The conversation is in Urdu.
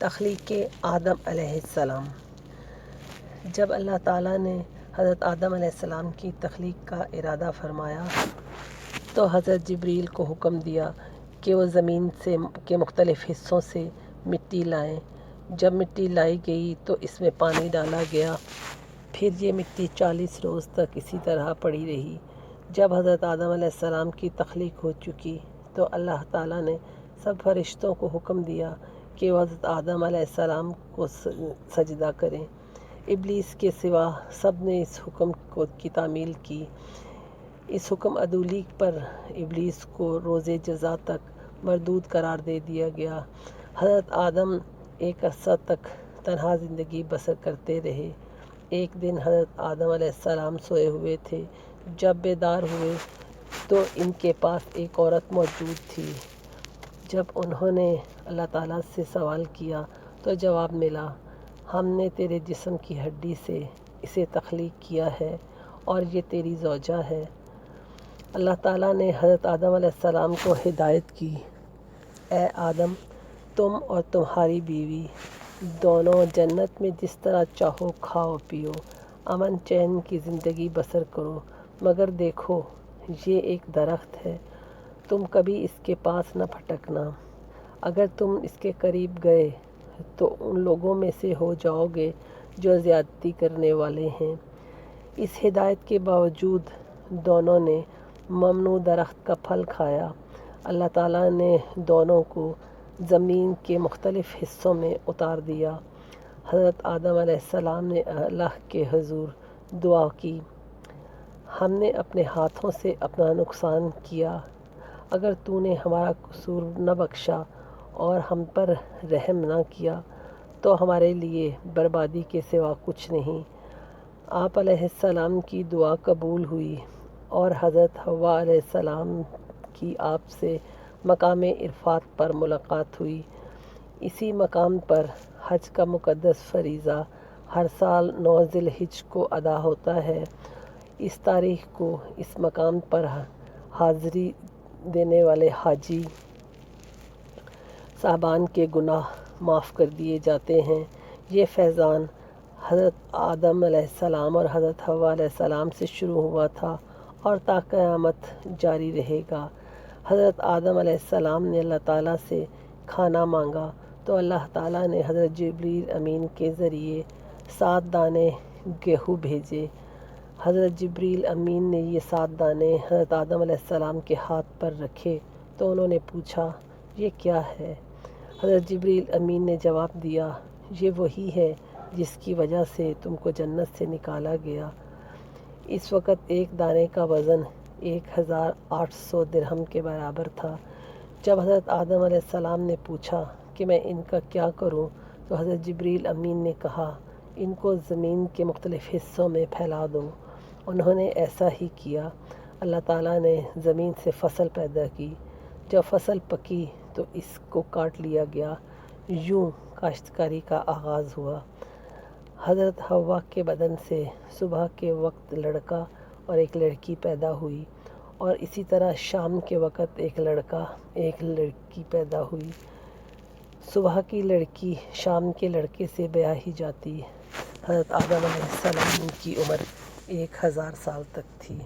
تخلیق آدم علیہ السلام۔ جب اللہ تعالیٰ نے حضرت آدم علیہ السلام کی تخلیق کا ارادہ فرمایا تو حضرت جبریل کو حکم دیا کہ وہ زمین کے مختلف حصوں سے مٹی لائیں۔ جب مٹی لائی گئی تو اس میں پانی ڈالا گیا، پھر یہ مٹی 40 روز تک اسی طرح پڑی رہی۔ جب حضرت آدم علیہ السلام کی تخلیق ہو چکی تو اللہ تعالیٰ نے سب فرشتوں کو حکم دیا کہ وہ حضرت آدم علیہ السلام کو سجدہ کریں۔ ابلیس کے سوا سب نے اس حکم کی تعمیل کی۔ اس حکم عدولی پر ابلیس کو روز جزا تک مردود قرار دے دیا گیا۔ حضرت آدم ایک عرصہ تک تنہا زندگی بسر کرتے رہے۔ ایک دن حضرت آدم علیہ السلام سوئے ہوئے تھے۔ جب بیدار ہوئے تو ان کے پاس ایک عورت موجود تھی۔ جب انہوں نے اللہ تعالیٰ سے سوال کیا تو جواب ملا، ہم نے تیرے جسم کی ہڈی سے اسے تخلیق کیا ہے اور یہ تیری زوجہ ہے۔ اللہ تعالیٰ نے حضرت آدم علیہ السلام کو ہدایت کی، اے آدم، تم اور تمہاری بیوی دونوں جنت میں جس طرح چاہو کھاؤ پیو، امن چین کی زندگی بسر کرو، مگر دیکھو یہ ایک درخت ہے، تم کبھی اس کے پاس نہ پھٹکنا۔ اگر تم اس کے قریب گئے تو ان لوگوں میں سے ہو جاؤ گے جو زیادتی کرنے والے ہیں۔ اس ہدایت کے باوجود دونوں نے ممنوع درخت کا پھل کھایا۔ اللہ تعالیٰ نے دونوں کو زمین کے مختلف حصوں میں اتار دیا۔ حضرت آدم علیہ السلام نے اللہ کے حضور دعا کی، ہم نے اپنے ہاتھوں سے اپنا نقصان کیا، اگر تو نے ہمارا قصور نہ بخشا اور ہم پر رحم نہ کیا تو ہمارے لیے بربادی کے سوا کچھ نہیں۔ آپ علیہ السلام کی دعا قبول ہوئی اور حضرت حوا علیہ السلام کی آپ سے مقام عرفات پر ملاقات ہوئی۔ اسی مقام پر حج کا مقدس فریضہ ہر سال 9 ذی الحجہ کو ادا ہوتا ہے۔ اس تاریخ کو اس مقام پر حاضری دینے والے حاجی صاحبان کے گناہ معاف کر دیے جاتے ہیں۔ یہ فیضان حضرت آدم علیہ السلام اور حضرت حوا علیہ السلام سے شروع ہوا تھا اور تا قیامت جاری رہے گا۔ حضرت آدم علیہ السلام نے اللہ تعالیٰ سے کھانا مانگا تو اللہ تعالیٰ نے حضرت جبریل امین کے ذریعے 7 دانے گیہوں بھیجے۔ حضرت جبریل امین نے یہ 7 دانے حضرت آدم علیہ السلام کے ہاتھ پر رکھے تو انہوں نے پوچھا، یہ کیا ہے؟ حضرت جبریل امین نے جواب دیا، یہ وہی ہے جس کی وجہ سے تم کو جنت سے نکالا گیا۔ اس وقت ایک دانے کا وزن 1800 درہم کے برابر تھا۔ جب حضرت آدم علیہ السلام نے پوچھا کہ میں ان کا کیا کروں تو حضرت جبریل امین نے کہا، ان کو زمین کے مختلف حصوں میں پھیلا دو۔ انہوں نے ایسا ہی کیا۔ اللہ تعالیٰ نے زمین سے فصل پیدا کی۔ جب فصل پکی تو اس کو کاٹ لیا گیا۔ یوں کاشتکاری کا آغاز ہوا۔ حضرت حوا کے بدن سے صبح کے وقت لڑکا اور ایک لڑکی پیدا ہوئی اور اسی طرح شام کے وقت ایک لڑکا ایک لڑکی پیدا ہوئی۔ صبح کی لڑکی شام کے لڑکے سے بیاہی جاتی۔ حضرت آدم علیہ السلام کی عمر 1000 سال تک تھی۔